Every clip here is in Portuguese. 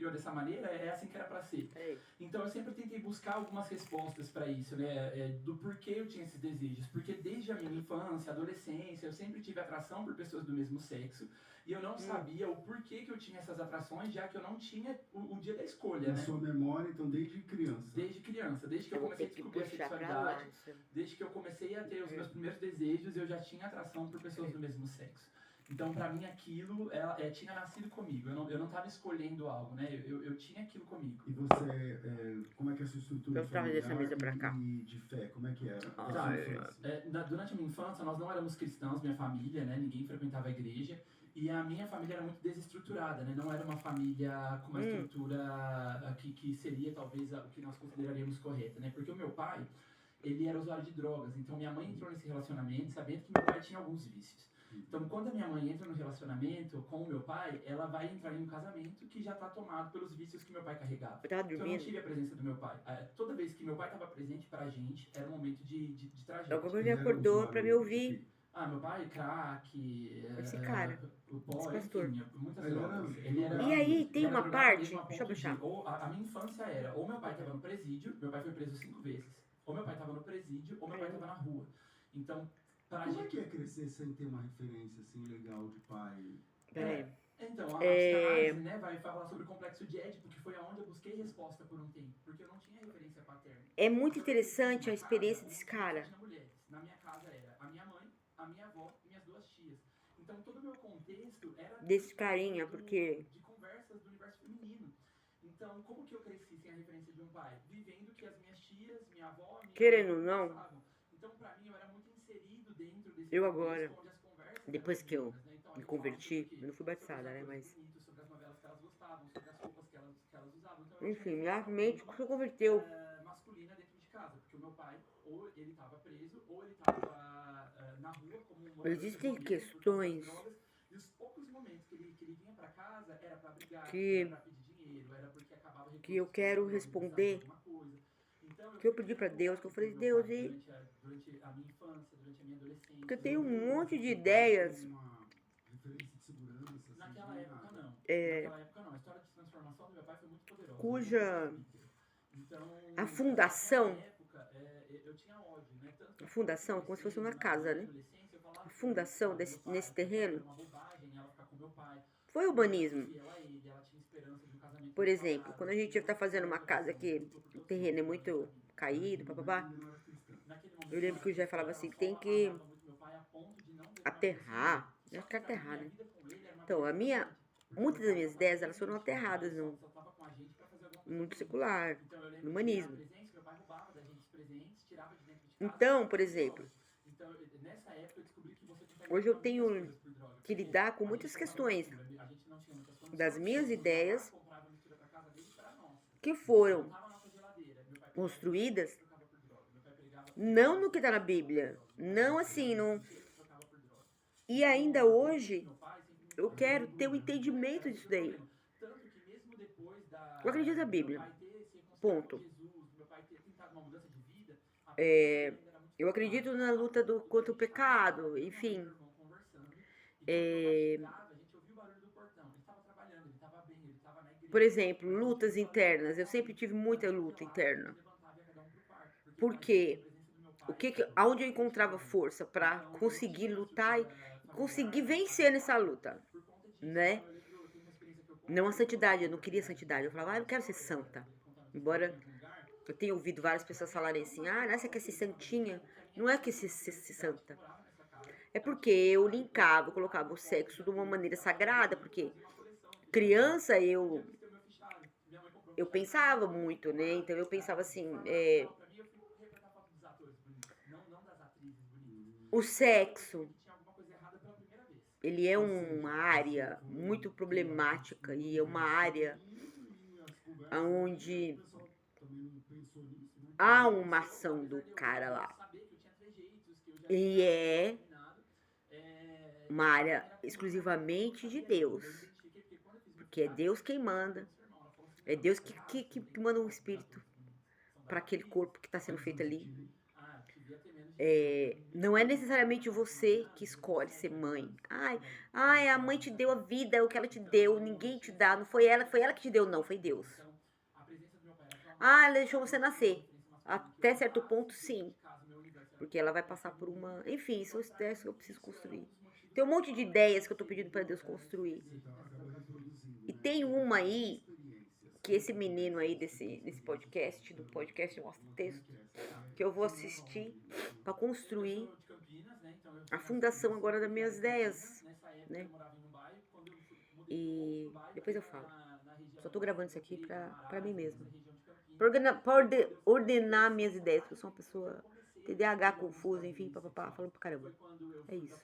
criou dessa maneira, é assim que era para ser. Então eu sempre tentei buscar algumas respostas para isso, né? Do porquê eu tinha esses desejos. Porque desde a minha infância, adolescência, eu sempre tive atração por pessoas do mesmo sexo. E eu não sabia o porquê que eu tinha essas atrações, já que eu não tinha o dia da escolha, Na né? sua memória, então, desde criança. Desde criança, desde que eu comecei a descobrir a sexualidade, desde que eu comecei a ter os meus primeiros desejos, eu já tinha atração por pessoas do mesmo sexo. Então, pra mim, aquilo tinha nascido comigo. Eu não tava escolhendo algo, né? Eu tinha aquilo comigo. E você, como é que é a sua estrutura familiar e de fé? Como é que era? Durante a minha infância, nós não éramos cristãos, minha família, né? Ninguém frequentava a igreja. E a minha família era muito desestruturada, né? Não era uma família com uma estrutura que seria, talvez, o que nós consideraríamos correta, né? Porque o meu pai, ele era usuário de drogas. Então, minha mãe entrou nesse relacionamento sabendo que meu pai tinha alguns vícios. Então, quando a minha mãe entra no relacionamento com o meu pai, ela vai entrar em um casamento que já está tomado pelos vícios que meu pai carregava. Então, eu não tive a presença do meu pai. Toda vez que meu pai estava presente pra gente, era um momento de tragédia. Então, ele acordou pra me ouvir. Meu pai, crack, esse cara, o pó, esse pastor. Enfim, muitas drogas. E aí tem uma parte, deixa eu puxar. A minha infância era, ou meu pai estava no presídio, meu pai foi preso 5 vezes, ou meu pai estava no presídio, ou meu pai estava na rua. Então, como é que é crescer sem ter uma referência assim legal de pai? Então, a psicanálise, né, vai falar sobre o complexo de Édipo, que foi aonde eu busquei resposta por um tempo, porque eu não tinha referência paterna. É muito interessante a experiência desse cara. Na minha casa era a minha mãe, a minha avó e minhas 2 tias. Então todo o meu contexto era desse carinha, porque de conversas do universo feminino. Então, como que eu cresci sem a referência de um pai? Vivendo que as minhas tias, minha avó, querendo ou não, passavam. Então, pra mim, eu era muito inserido dentro desse eu agora, onde as conversas depois que eu então, me converti, eu não fui batizada, né, mas sobre as novelas que elas gostavam, sobre as roupas que elas usavam. Então, enfim, minha mente se converteu. Masculina dentro de casa, porque o meu pai, ou ele estava preso, ou ele estava na rua como uma. Existem questões e os poucos momentos que ele vinha para casa era para brigar, que, era para pedir dinheiro, era porque acabava que eu quero responder. Então, que eu pedi para Deus, que eu falei, Deus, durante a minha infância, durante a minha adolescência. Porque eu tenho um monte de ideias. Uma referência de segurança. Naquela época não. Naquela época não. A história de transformação do meu pai foi muito poderosa. Cuja a fundação, a fundação, como se fosse uma casa, né? A fundação nesse terreno foi o humanismo. Por exemplo, quando a gente está fazendo uma casa que o terreno é muito caído, papapá, eu lembro que o Jé falava assim, tem que aterrar, eu quero aterrar, né? Então, muitas das minhas ideias, elas foram aterradas no mundo secular, no humanismo. Então, por exemplo, hoje eu tenho que lidar com muitas questões das minhas ideias que foram construídas não no que está na Bíblia, não assim, não. E ainda hoje eu quero ter um entendimento disso daí. Eu acredito na Bíblia. Ponto. Eu acredito na luta contra o pecado, enfim. Por exemplo, lutas internas. Eu sempre tive muita luta interna. Porque aonde eu encontrava força para conseguir lutar e conseguir vencer nessa luta, né? Não a santidade, eu não queria santidade. Eu falava, eu não quero ser santa. Embora eu tenha ouvido várias pessoas falarem assim, você quer ser santinha? Não é que ser santa. É porque eu linkava, eu colocava o sexo de uma maneira sagrada, porque criança eu pensava muito, né? Então eu pensava assim, o sexo, ele é uma área muito problemática e é uma área onde há uma ação do cara lá. E é uma área exclusivamente de Deus. Porque é Deus quem manda. É Deus que manda um espírito para aquele corpo que está sendo feito ali. Não é necessariamente você que escolhe ser mãe. Ai, a mãe te deu a vida, é o que ela te deu, ninguém te dá, não foi ela que te deu, não, foi Deus. Ela deixou você nascer. Até certo ponto, sim. Porque ela vai passar por uma. Enfim, são ideias que eu preciso construir. Tem um monte de ideias que eu tô pedindo pra Deus construir. Acaba reproduzindo, E né? tem uma aí, Experiências. que esse menino aí desse podcast, do podcast Mostra Texto, que eu vou assistir pra construir a fundação agora das minhas ideias, né? E depois eu falo. Só tô gravando isso aqui pra mim mesma. Pra ordenar minhas ideias, porque eu sou uma pessoa TDAH, confusa, enfim, papapá, falando pra caramba. É isso.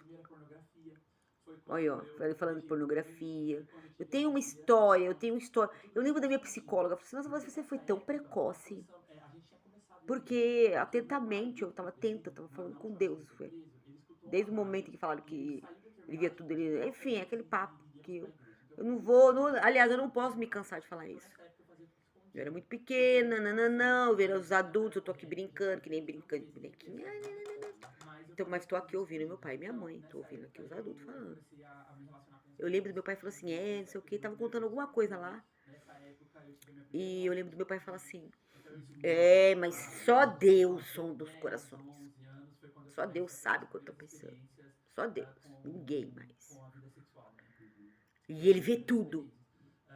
Olha, ó, ele falando de pornografia. Eu tenho uma história. Eu lembro da minha psicóloga, falou assim, nossa, você foi tão precoce. Porque atentamente, eu tava atenta, eu tava falando com Deus. Foi. Desde o momento em que falaram que ele via tudo, enfim, aquele papo que eu não vou, aliás, eu não posso me cansar de falar isso. Eu era muito pequena, não, ver os adultos, eu tô aqui brincando, que nem brincando de bonequinha. Então, mas tô aqui ouvindo meu pai e minha mãe, tô ouvindo aqui os adultos falando. Eu lembro do meu pai falou assim, não sei o que, tava contando alguma coisa lá. E eu lembro do meu pai falar assim, mas só Deus sonda os corações. Só Deus sabe o que eu tô pensando. Só Deus, ninguém mais. E ele vê tudo.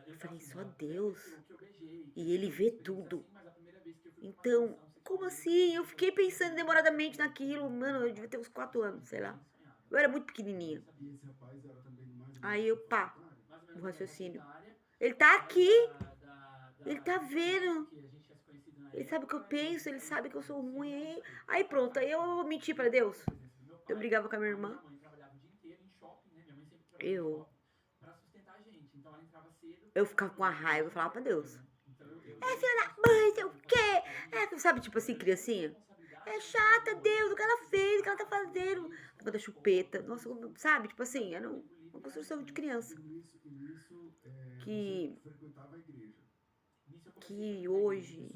Eu falei, só Deus. E ele vê tudo. Então, como assim? Eu fiquei pensando demoradamente naquilo. Mano, eu devia ter uns 4 anos, sei lá. Eu era muito pequenininha. E esse rapaz era também mais ou menos Aí eu, pá, faixa o raciocínio. Ele tá aqui. Ele tá vendo. Ele sabe o que eu penso, ele sabe que eu sou ruim. Aí pronto, aí eu menti pra Deus. Eu brigava com a minha irmã. Eu ficava com a raiva e falava pra Deus. Filha da mãe, sei o quê? Sabe, tipo assim, criancinha? É chata, Deus, o que ela fez, o que ela tá fazendo. Da chupeta. Nossa, sabe, tipo assim, era uma construção de criança. E nisso, Que, você frequentava a igreja. que hoje,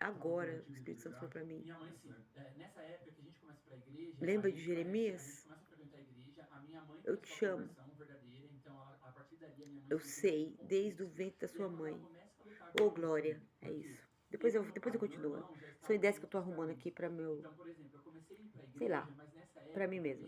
agora, o Espírito Santo falou pra mim. Lembra de Jeremias? Eu te chamo. Eu sei, desde o ventre da sua mãe. Ô, Glória, é isso. Depois eu continuo. São ideias que eu tô arrumando aqui pra meu, sei lá, pra mim mesma.